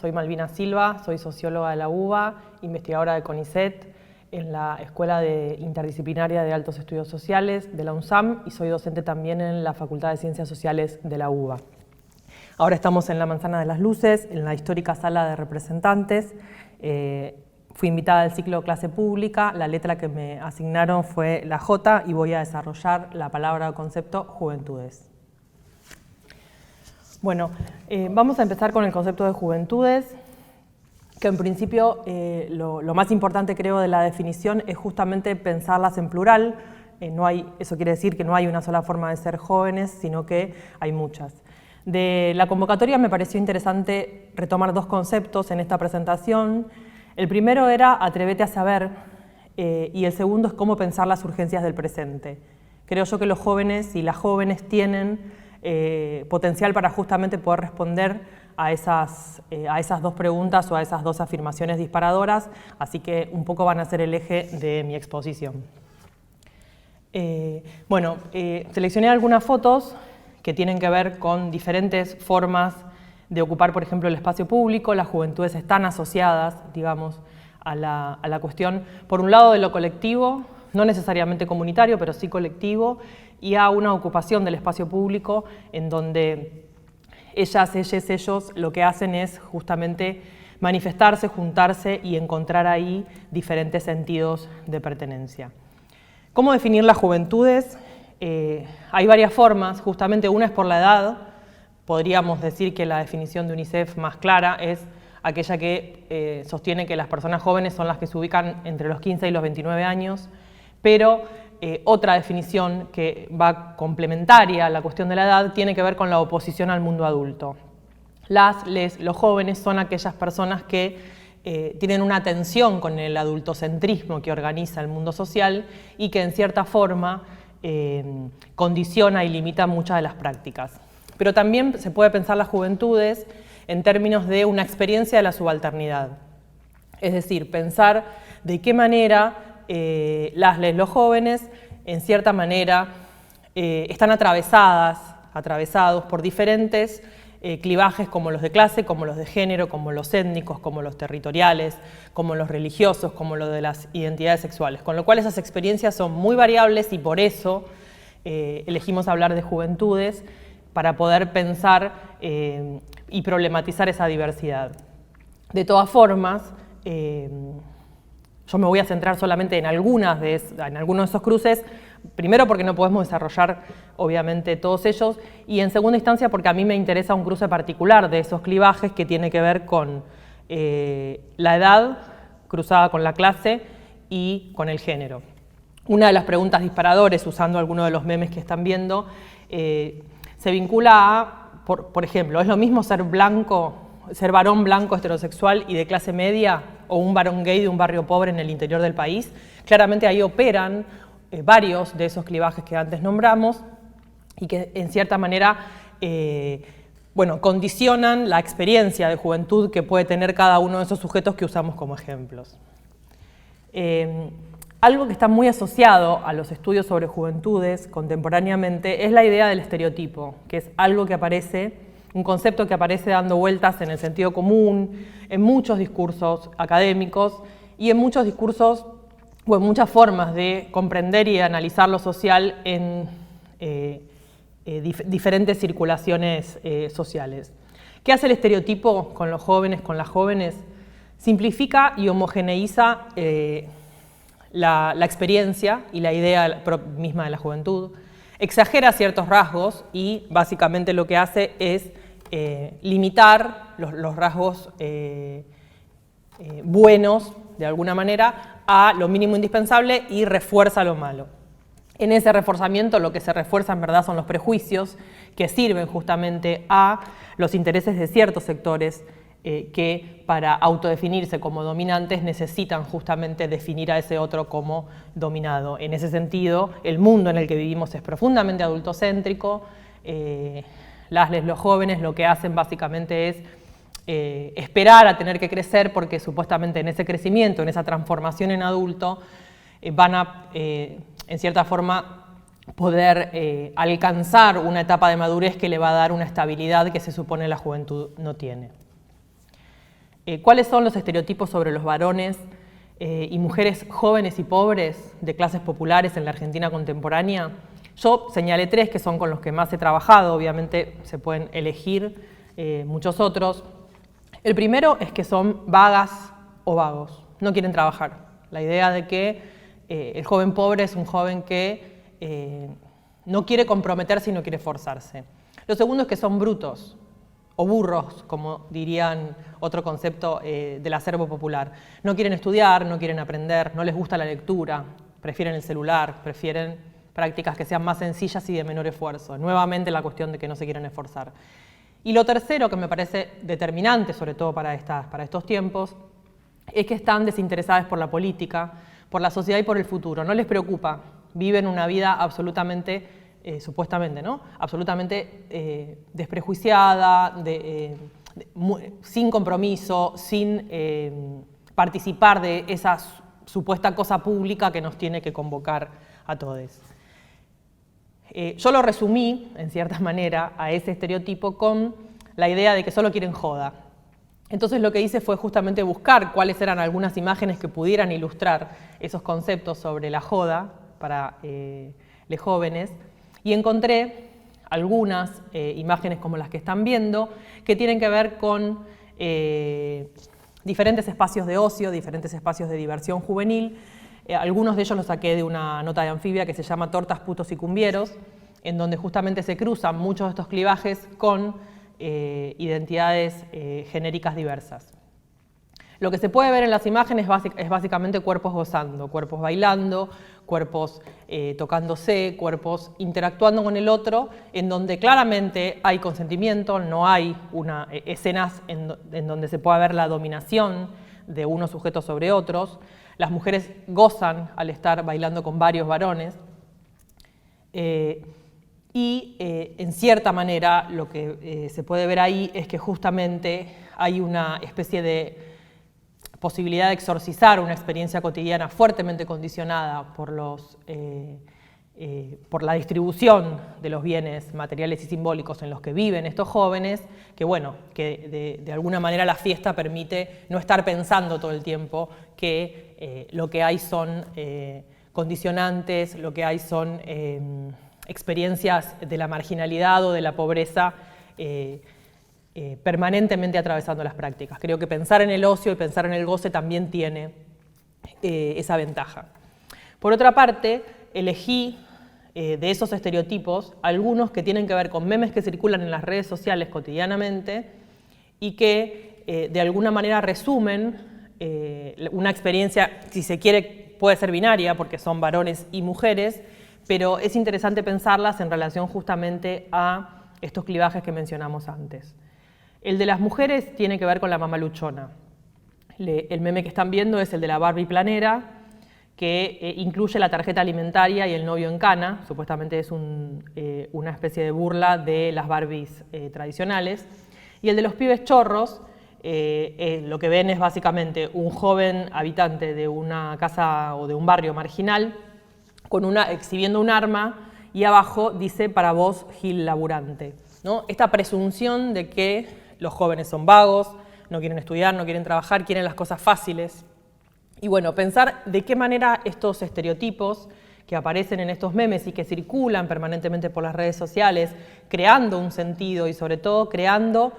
Soy Malvina Silva, soy socióloga de la UBA, investigadora de CONICET en la Escuela Interdisciplinaria de Altos Estudios Sociales de la UNSAM y soy docente también en la Facultad de Ciencias Sociales de la UBA. Ahora estamos en la Manzana de las Luces, en la histórica sala de representantes. Fui invitada al ciclo Clase Pública, la letra que me asignaron fue la J y voy a desarrollar la palabra o concepto juventudes. Bueno, vamos a empezar con el concepto de juventudes, que en principio lo más importante creo de la definición es justamente pensarlas en plural. Eso quiere decir que no hay una sola forma de ser jóvenes, sino que hay muchas. De la convocatoria me pareció interesante retomar dos conceptos en esta presentación. El primero era atrévete a saber y el segundo es cómo pensar las urgencias del presente. Creo yo que los jóvenes y las jóvenes tienen potencial para justamente poder responder a esas dos preguntas o a esas dos afirmaciones disparadoras, así que un poco van a ser el eje de mi exposición. Seleccioné algunas fotos que tienen que ver con diferentes formas de ocupar, por ejemplo, el espacio público. Las juventudes están asociadas, digamos, a la cuestión, por un lado, de lo colectivo, no necesariamente comunitario, pero sí colectivo, y a una ocupación del espacio público en donde ellas, ellos, lo que hacen es justamente manifestarse, juntarse y encontrar ahí diferentes sentidos de pertenencia. ¿Cómo definir las juventudes? Hay varias formas, justamente una es por la edad. Podríamos decir que la definición de UNICEF más clara es aquella que sostiene que las personas jóvenes son las que se ubican entre los 15 y los 29 años, pero otra definición que va complementaria a la cuestión de la edad tiene que ver con la oposición al mundo adulto. Los jóvenes son aquellas personas que tienen una tensión con el adultocentrismo que organiza el mundo social y que en cierta forma condiciona y limita muchas de las prácticas. Pero también se puede pensar las juventudes en términos de una experiencia de la subalternidad. Es decir, pensar de qué manera los jóvenes, en cierta manera, están atravesados por diferentes clivajes como los de clase, como los de género, como los étnicos, como los territoriales, como los religiosos, como los de las identidades sexuales. Con lo cual esas experiencias son muy variables y por eso elegimos hablar de juventudes, para poder pensar y problematizar esa diversidad. De todas formas, yo me voy a centrar solamente en algunos de esos cruces, primero porque no podemos desarrollar obviamente todos ellos, y en segunda instancia porque a mí me interesa un cruce particular de esos clivajes que tiene que ver con la edad cruzada con la clase y con el género. Una de las preguntas disparadores, usando alguno de los memes que están viendo, se vincula a, por ejemplo, ¿es lo mismo ser varón blanco heterosexual y de clase media o un varón gay de un barrio pobre en el interior del país? Claramente ahí operan varios de esos clivajes que antes nombramos y que en cierta manera condicionan la experiencia de juventud que puede tener cada uno de esos sujetos que usamos como ejemplos. Algo que está muy asociado a los estudios sobre juventudes contemporáneamente es la idea del estereotipo, que es algo que un concepto que aparece dando vueltas en el sentido común, en muchos discursos académicos y en muchos discursos o en muchas formas de comprender y analizar lo social en diferentes circulaciones sociales. ¿Qué hace el estereotipo con los jóvenes, con las jóvenes? Simplifica y homogeneiza la experiencia y la idea misma de la juventud, exagera ciertos rasgos y básicamente lo que hace es limitar los rasgos buenos, de alguna manera, a lo mínimo indispensable y refuerza lo malo. En ese reforzamiento lo que se refuerza en verdad son los prejuicios que sirven justamente a los intereses de ciertos sectores que para autodefinirse como dominantes necesitan justamente definir a ese otro como dominado. En ese sentido, el mundo en el que vivimos es profundamente adultocéntrico. Los jóvenes lo que hacen básicamente es esperar a tener que crecer porque supuestamente en ese crecimiento, en esa transformación en adulto, van a, en cierta forma, poder alcanzar una etapa de madurez que le va a dar una estabilidad que se supone la juventud no tiene. ¿Cuáles son los estereotipos sobre los varones y mujeres jóvenes y pobres de clases populares en la Argentina contemporánea? Yo señalé 3 que son con los que más he trabajado, obviamente se pueden elegir muchos otros. El primero es que son vagas o vagos, no quieren trabajar. La idea de que el joven pobre es un joven que no quiere comprometerse y no quiere forzarse. Lo segundo es que son brutos, o burros, como dirían otro concepto del acervo popular. No quieren estudiar, no quieren aprender, no les gusta la lectura, prefieren el celular, prefieren prácticas que sean más sencillas y de menor esfuerzo. Nuevamente la cuestión de que no se quieren esforzar. Y lo tercero, que me parece determinante, sobre todo para estos tiempos, es que están desinteresadas por la política, por la sociedad y por el futuro. No les preocupa, viven una vida absolutamente, supuestamente, ¿no? Absolutamente desprejuiciada, sin compromiso, sin participar de esa supuesta cosa pública que nos tiene que convocar a todos. Yo lo resumí, en cierta manera, a ese estereotipo con la idea de que solo quieren joda. Entonces lo que hice fue justamente buscar cuáles eran algunas imágenes que pudieran ilustrar esos conceptos sobre la joda para los jóvenes, y encontré algunas imágenes como las que están viendo, que tienen que ver con diferentes espacios de ocio, diferentes espacios de diversión juvenil. Algunos de ellos los saqué de una nota de Anfibia que se llama Tortas, putos y cumbieros, en donde justamente se cruzan muchos de estos clivajes con identidades genéricas diversas. Lo que se puede ver en las imágenes es básicamente cuerpos gozando, cuerpos bailando, cuerpos tocándose, cuerpos interactuando con el otro, en donde claramente hay consentimiento, no hay escenas en donde se pueda ver la dominación de unos sujetos sobre otros. Las mujeres gozan al estar bailando con varios varones y en cierta manera lo que se puede ver ahí es que justamente hay una especie de posibilidad de exorcizar una experiencia cotidiana fuertemente condicionada por la distribución de los bienes materiales y simbólicos en los que viven estos jóvenes, que bueno, que de alguna manera la fiesta permite no estar pensando todo el tiempo que lo que hay son condicionantes, lo que hay son experiencias de la marginalidad o de la pobreza permanentemente atravesando las prácticas. Creo que pensar en el ocio y pensar en el goce también tiene esa ventaja. Por otra parte, elegí de esos estereotipos algunos que tienen que ver con memes que circulan en las redes sociales cotidianamente y que de alguna manera resumen una experiencia, si se quiere, puede ser binaria porque son varones y mujeres, pero es interesante pensarlas en relación justamente a estos clivajes que mencionamos antes. El de las mujeres tiene que ver con la mamaluchona. El meme que están viendo es el de la Barbie planera, que incluye la tarjeta alimentaria y el novio en cana. Supuestamente es una especie de burla de las Barbies tradicionales. Y el de los pibes chorros, lo que ven es básicamente un joven habitante de una casa o de un barrio marginal exhibiendo un arma y abajo dice para vos Gil laburante, ¿no? Esta presunción de que los jóvenes son vagos, no quieren estudiar, no quieren trabajar, quieren las cosas fáciles. Y bueno, pensar de qué manera estos estereotipos que aparecen en estos memes y que circulan permanentemente por las redes sociales, creando un sentido y sobre todo creando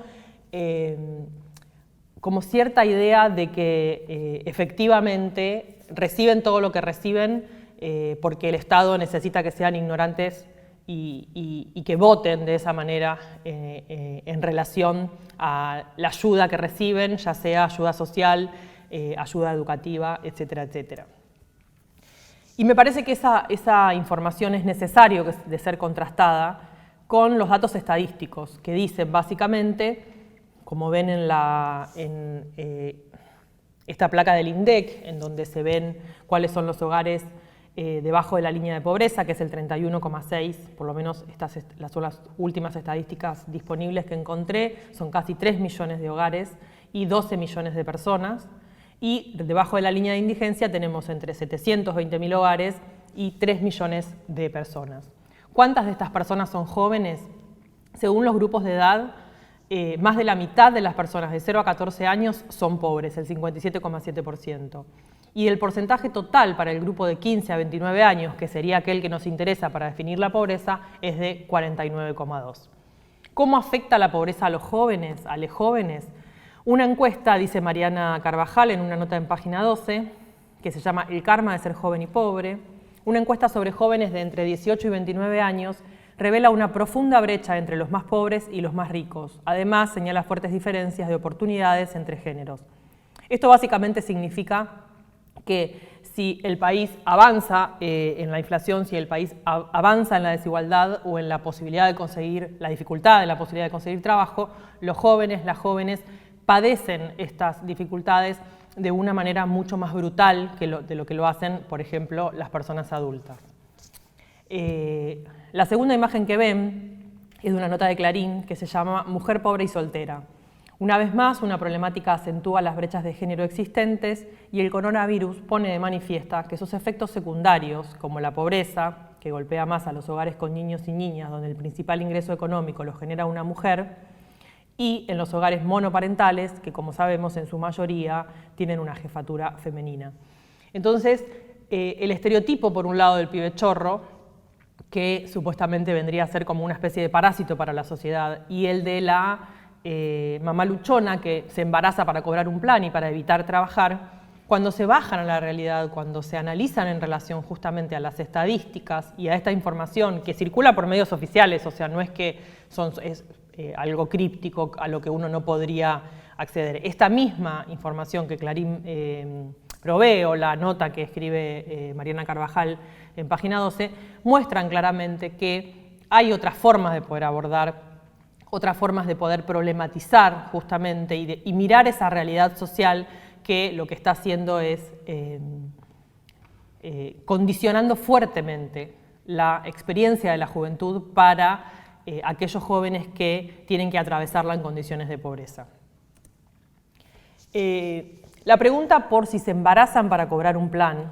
como cierta idea de que efectivamente reciben todo lo que reciben porque el Estado necesita que sean ignorantes y que voten de esa manera en relación a la ayuda que reciben, ya sea ayuda social, ayuda educativa, etcétera, etcétera. Y me parece que esa información es necesario de ser contrastada con los datos estadísticos, que dicen básicamente, como ven en esta placa del INDEC, en donde se ven cuáles son los hogares debajo de la línea de pobreza, que es el 31,6, por lo menos son las últimas estadísticas disponibles que encontré, son casi 3 millones de hogares y 12 millones de personas, y debajo de la línea de indigencia tenemos entre 720.000 hogares y 3 millones de personas. ¿Cuántas de estas personas son jóvenes? Según los grupos de edad, más de la mitad de las personas de 0 a 14 años son pobres, el 57,7%. Y el porcentaje total para el grupo de 15 a 29 años, que sería aquel que nos interesa para definir la pobreza, es de 49,2%. ¿Cómo afecta la pobreza a los jóvenes, a los jóvenes? Una encuesta, dice Mariana Carvajal en una nota en página 12, que se llama El karma de ser joven y pobre, una encuesta sobre jóvenes de entre 18 y 29 años revela una profunda brecha entre los más pobres y los más ricos. Además, señala fuertes diferencias de oportunidades entre géneros. Esto básicamente significa que si el país avanza en la inflación, si el país avanza en la desigualdad o en la posibilidad de conseguir, la dificultad de la posibilidad de conseguir trabajo, los jóvenes, las jóvenes padecen estas dificultades de una manera mucho más brutal de lo que lo hacen, por ejemplo, las personas adultas. La segunda imagen que ven es de una nota de Clarín que se llama Mujer pobre y soltera. Una vez más, una problemática acentúa las brechas de género existentes y el coronavirus pone de manifiesta que sus efectos secundarios, como la pobreza, que golpea más a los hogares con niños y niñas, donde el principal ingreso económico lo genera una mujer, y en los hogares monoparentales, que como sabemos en su mayoría tienen una jefatura femenina. Entonces, el estereotipo, por un lado, del pibe chorro, que supuestamente vendría a ser como una especie de parásito para la sociedad, y el de la mamá luchona que se embaraza para cobrar un plan y para evitar trabajar, cuando se bajan a la realidad, cuando se analizan en relación justamente a las estadísticas y a esta información que circula por medios oficiales, o sea, no es que es algo críptico a lo que uno no podría acceder. Esta misma información que Clarín provee, o la nota que escribe Mariana Carvajal en página 12, muestran claramente que hay otras formas de poder abordar, otras formas de poder problematizar justamente y mirar esa realidad social que lo que está haciendo es condicionando fuertemente la experiencia de la juventud para aquellos jóvenes que tienen que atravesarla en condiciones de pobreza. La pregunta por si se embarazan para cobrar un plan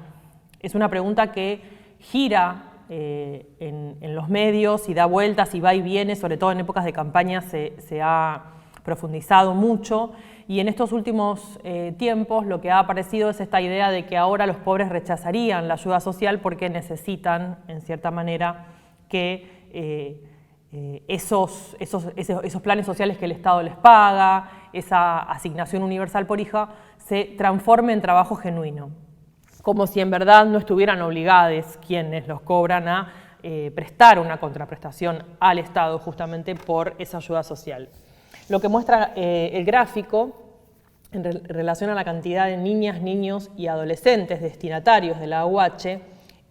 es una pregunta que gira en los medios y da vueltas y va y viene, sobre todo en épocas de campaña se ha profundizado mucho, y en estos últimos tiempos lo que ha aparecido es esta idea de que ahora los pobres rechazarían la ayuda social porque necesitan, en cierta manera, que esos planes sociales que el Estado les paga, esa asignación universal por hija, se transforme en trabajo genuino, como si en verdad no estuvieran obligados quienes los cobran a prestar una contraprestación al Estado justamente por esa ayuda social. Lo que muestra el gráfico en relación a la cantidad de niñas, niños y adolescentes destinatarios de la AUH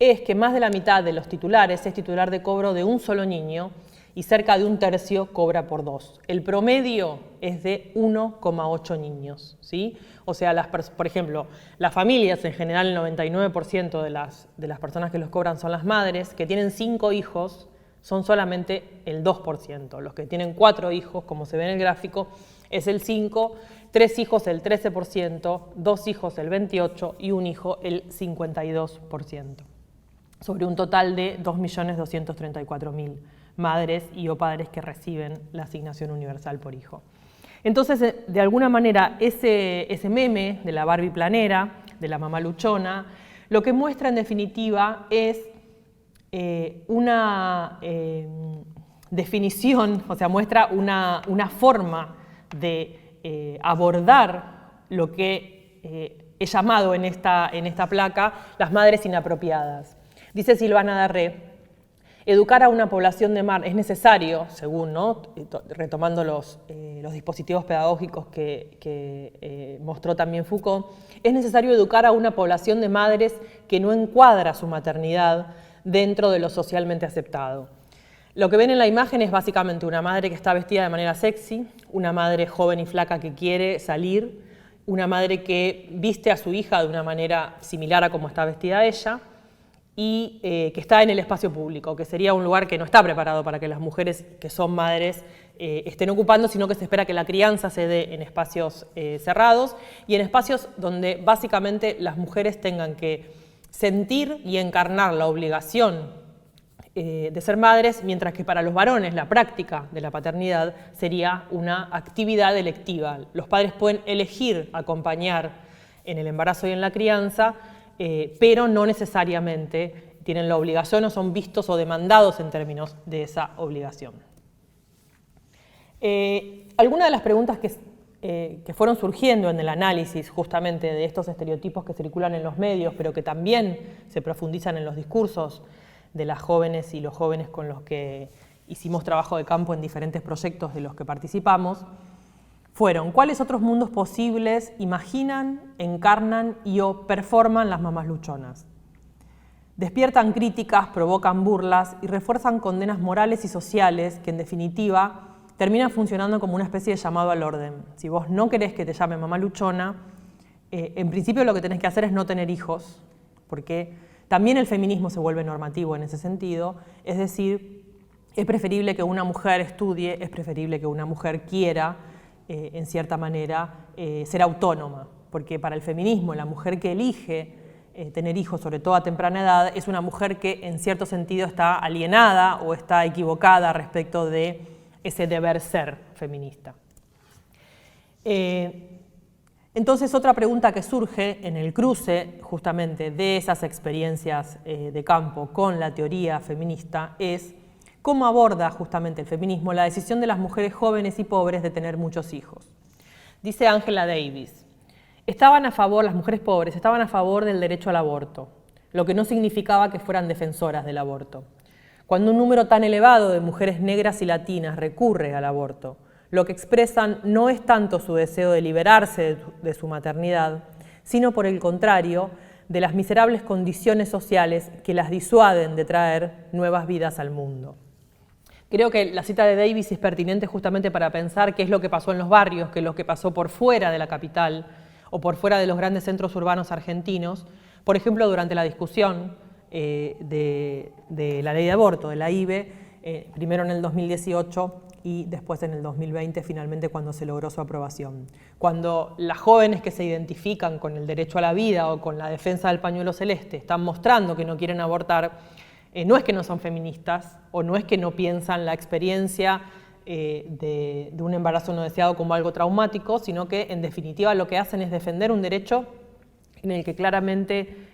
es que más de la mitad de los titulares es titular de cobro de un solo niño y cerca de un tercio cobra por 2. El promedio es de 1,8 niños, ¿sí? O sea, por ejemplo, las familias, en general el 99% de las personas que los cobran son las madres, que tienen 5 hijos, son solamente el 2%. Los que tienen 4 hijos, como se ve en el gráfico, es el 5%, 3 hijos el 13%, 2 hijos el 28% y un hijo el 52%. Sobre un total de 2.234.000 madres y o padres que reciben la asignación universal por hijo. Entonces, de alguna manera, ese meme de la Barbie planera, de la mamá luchona, lo que muestra en definitiva es una definición, o sea, muestra una forma de abordar lo que he llamado en esta placa las madres inapropiadas. Dice Silvana Darré: educar a una población de mar es necesario, según, ¿no?, retomando los dispositivos pedagógicos que mostró también Foucault, es necesario educar a una población de madres que no encuadra su maternidad dentro de lo socialmente aceptado. Lo que ven en la imagen es básicamente una madre que está vestida de manera sexy, una madre joven y flaca que quiere salir, una madre que viste a su hija de una manera similar a como está vestida ella, y que está en el espacio público, que sería un lugar que no está preparado para que las mujeres que son madres estén ocupando, sino que se espera que la crianza se dé en espacios cerrados y en espacios donde básicamente las mujeres tengan que sentir y encarnar la obligación de ser madres, mientras que para los varones la práctica de la paternidad sería una actividad electiva. Los padres pueden elegir acompañar en el embarazo y en la crianza, pero no necesariamente tienen la obligación o son vistos o demandados en términos de esa obligación. Algunas de las preguntas que fueron surgiendo en el análisis justamente de estos estereotipos que circulan en los medios, pero que también se profundizan en los discursos de las jóvenes y los jóvenes con los que hicimos trabajo de campo en diferentes proyectos de los que participamos, fueron: ¿cuáles otros mundos posibles imaginan, encarnan y o performan las mamás luchonas? Despiertan críticas, provocan burlas y refuerzan condenas morales y sociales que, en definitiva, terminan funcionando como una especie de llamado al orden. Si vos no querés que te llame mamá luchona, en principio lo que tenés que hacer es no tener hijos, porque también el feminismo se vuelve normativo en ese sentido, es decir, es preferible que una mujer estudie, es preferible que una mujer quiera, en cierta manera, ser autónoma, porque para el feminismo la mujer que elige tener hijos, sobre todo a temprana edad, es una mujer que en cierto sentido está alienada o está equivocada respecto de ese deber ser feminista. Entonces, otra pregunta que surge en el cruce justamente de esas experiencias de campo con la teoría feminista es cómo aborda justamente el feminismo la decisión de las mujeres jóvenes y pobres de tener muchos hijos. Dice Angela Davis: las mujeres pobres estaban a favor del derecho al aborto, lo que no significaba que fueran defensoras del aborto. Cuando un número tan elevado de mujeres negras y latinas recurre al aborto, lo que expresan no es tanto su deseo de liberarse de su maternidad, sino por el contrario, de las miserables condiciones sociales que las disuaden de traer nuevas vidas al mundo. Creo que la cita de Davis es pertinente justamente para pensar qué es lo que pasó en los barrios, qué es lo que pasó por fuera de la capital o por fuera de los grandes centros urbanos argentinos, por ejemplo, durante la discusión de la ley de aborto, de la IVE, primero en el 2018 y después en el 2020, finalmente, cuando se logró su aprobación. Cuando las jóvenes que se identifican con el derecho a la vida o con la defensa del pañuelo celeste están mostrando que no quieren abortar, no es que no son feministas o no es que no piensan la experiencia de un embarazo no deseado como algo traumático, sino que en definitiva lo que hacen es defender un derecho en el que claramente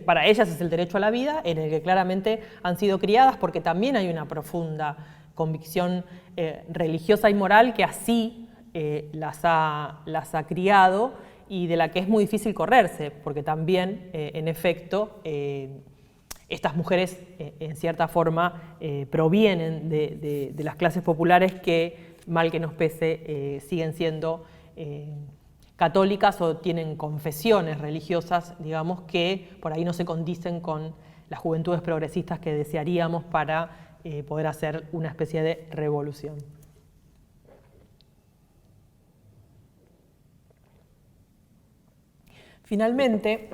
para ellas es el derecho a la vida, en el que claramente han sido criadas, porque también hay una profunda convicción religiosa y moral que así las ha criado y de la que es muy difícil correrse, porque también, en efecto, estas mujeres, en cierta forma, provienen de las clases populares que, mal que nos pese, siguen siendo católicas o tienen confesiones religiosas, digamos, que por ahí no se condicen con las juventudes progresistas que desearíamos para poder hacer una especie de revolución. Finalmente,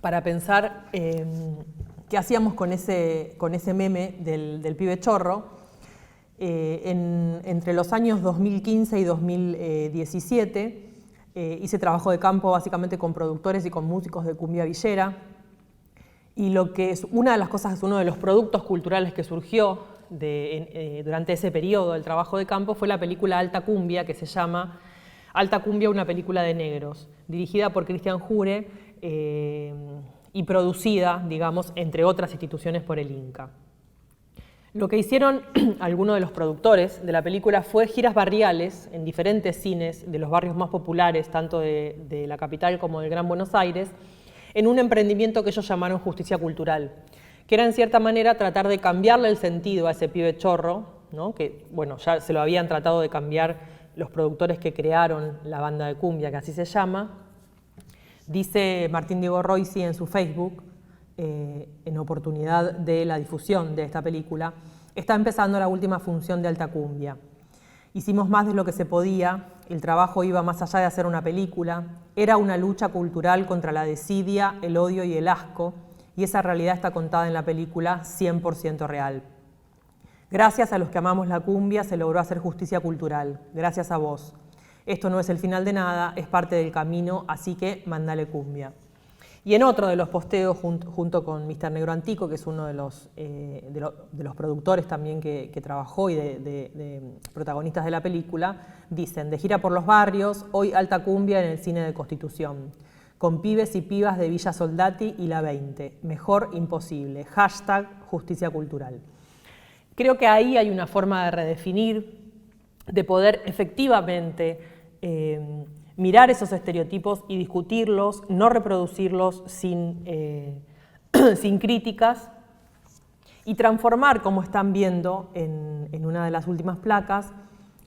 para pensar qué hacíamos con ese meme del pibe chorro, entre los años 2015 y 2017, hice trabajo de campo básicamente con productores y con músicos de cumbia villera, y lo que es una de las cosas, uno de los productos culturales que surgió durante ese periodo del trabajo de campo fue la película Alta Cumbia, que se llama Alta Cumbia, una película de negros, dirigida por Cristian Jure y producida, digamos, entre otras instituciones por el Inca. Lo que hicieron algunos de los productores de la película fue giras barriales en diferentes cines de los barrios más populares, tanto de la capital como del Gran Buenos Aires, en un emprendimiento que ellos llamaron justicia cultural, que era en cierta manera tratar de cambiarle el sentido a ese pibe chorro, ¿no? Que bueno, ya se lo habían tratado de cambiar los productores que crearon la banda de cumbia, que así se llama. Dice Martín Diego Roisi en su Facebook, en oportunidad de la difusión de esta película: está empezando la última función de Alta Cumbia. Hicimos más de lo que se podía, el trabajo iba más allá de hacer una película, era una lucha cultural contra la desidia, el odio y el asco, y esa realidad está contada en la película 100% real. Gracias a los que amamos la cumbia se logró hacer justicia cultural, gracias a vos. Esto no es el final de nada, es parte del camino, así que mándale cumbia. Y en otro de los posteos, junto con Mr. Negro Antico, que es uno de los productores también que trabajó y de protagonistas de la película, dicen: de gira por los barrios, hoy alta cumbia en el cine de Constitución, con pibes y pibas de Villa Soldati y la 20, mejor imposible, #justicia cultural. Creo que ahí hay una forma de redefinir, de poder efectivamente mirar esos estereotipos y discutirlos, no reproducirlos sin críticas, y transformar, como están viendo en una de las últimas placas,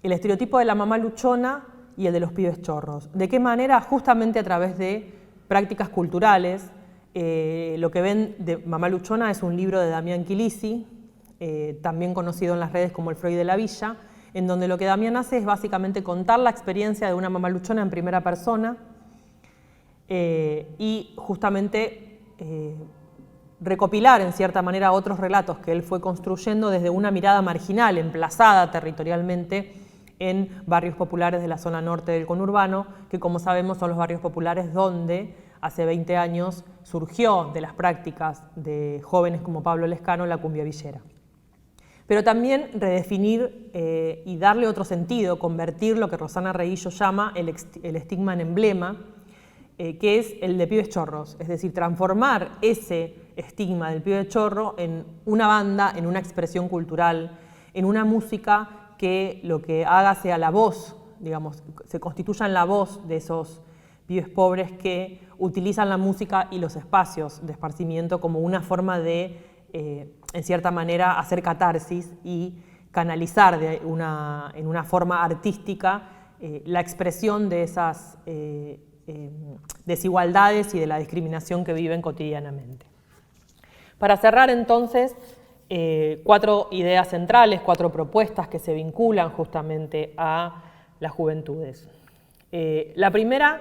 el estereotipo de la mamá luchona y el de los pibes chorros. ¿De qué manera? Justamente a través de prácticas culturales. Lo que ven de mamá luchona es un libro de Damián Quilisi, también conocido en las redes como el Freud de la Villa, en donde lo que Damián hace es básicamente contar la experiencia de una mamá luchona en primera persona y justamente recopilar en cierta manera otros relatos que él fue construyendo desde una mirada marginal, emplazada territorialmente en barrios populares de la zona norte del conurbano, que como sabemos son los barrios populares donde hace 20 años surgió de las prácticas de jóvenes como Pablo Lescano la cumbia villera. Pero también redefinir y darle otro sentido, convertir lo que Rosana Reguillo llama el estigma en emblema, que es el de pibes chorros, es decir, transformar ese estigma del pibe chorro en una banda, en una expresión cultural, en una música que lo que haga sea la voz, digamos, se constituya en la voz de esos pibes pobres que utilizan la música y los espacios de esparcimiento como una forma de en cierta manera hacer catarsis y canalizar en una forma artística la expresión de esas desigualdades y de la discriminación que viven cotidianamente. Para cerrar entonces, 4 ideas centrales, 4 propuestas que se vinculan justamente a las juventudes. La primera,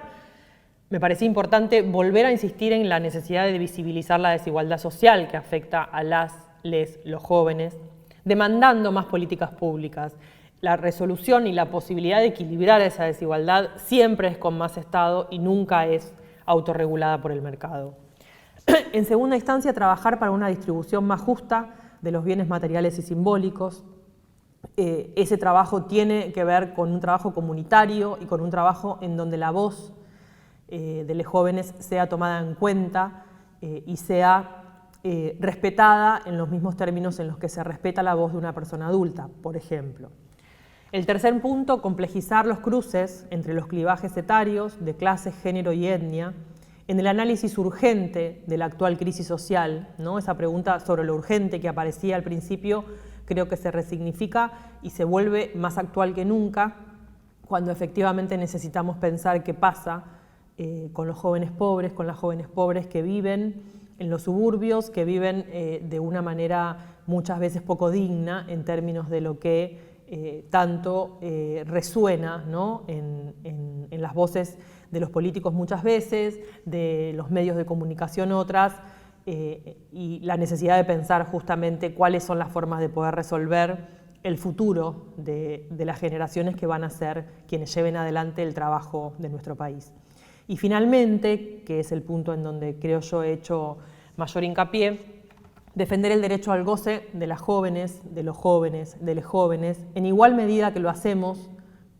me parecía importante volver a insistir en la necesidad de visibilizar la desigualdad social que afecta a los jóvenes, demandando más políticas públicas. La resolución y la posibilidad de equilibrar esa desigualdad siempre es con más Estado y nunca es autorregulada por el mercado. En segunda instancia, trabajar para una distribución más justa de los bienes materiales y simbólicos. Ese trabajo tiene que ver con un trabajo comunitario y con un trabajo en donde la voz de los jóvenes sea tomada en cuenta y sea respetada en los mismos términos en los que se respeta la voz de una persona adulta, por ejemplo. El tercer punto, complejizar los cruces entre los clivajes etarios de clase, género y etnia en el análisis urgente de la actual crisis social, ¿no? Esa pregunta sobre lo urgente que aparecía al principio creo que se resignifica y se vuelve más actual que nunca cuando efectivamente necesitamos pensar qué pasa con los jóvenes pobres, con las jóvenes pobres que viven en los suburbios, que viven de una manera muchas veces poco digna en términos de lo que tanto resuena, ¿no? en las voces de los políticos muchas veces, de los medios de comunicación otras, y la necesidad de pensar justamente cuáles son las formas de poder resolver el futuro de las generaciones que van a ser quienes lleven adelante el trabajo de nuestro país. Y finalmente, que es el punto en donde creo yo he hecho mayor hincapié, defender el derecho al goce de las jóvenes, de los jóvenes, de les jóvenes, en igual medida que lo hacemos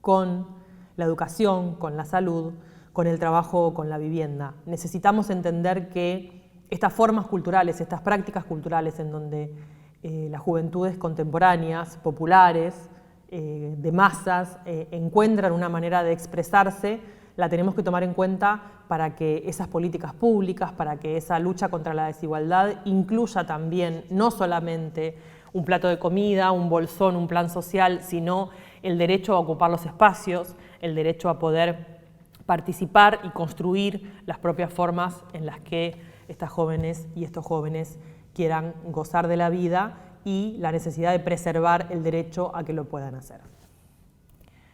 con la educación, con la salud, con el trabajo, con la vivienda. Necesitamos entender que estas formas culturales, estas prácticas culturales en donde las juventudes contemporáneas, populares, de masas, encuentran una manera de expresarse, la tenemos que tomar en cuenta para que esas políticas públicas, para que esa lucha contra la desigualdad incluya también no solamente un plato de comida, un bolsón, un plan social, sino el derecho a ocupar los espacios, el derecho a poder participar y construir las propias formas en las que estas jóvenes y estos jóvenes quieran gozar de la vida y la necesidad de preservar el derecho a que lo puedan hacer.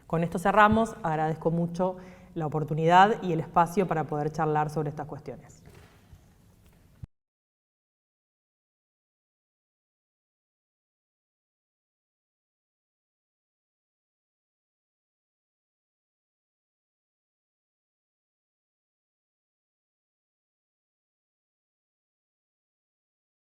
Con esto cerramos, agradezco mucho la oportunidad y el espacio para poder charlar sobre estas cuestiones.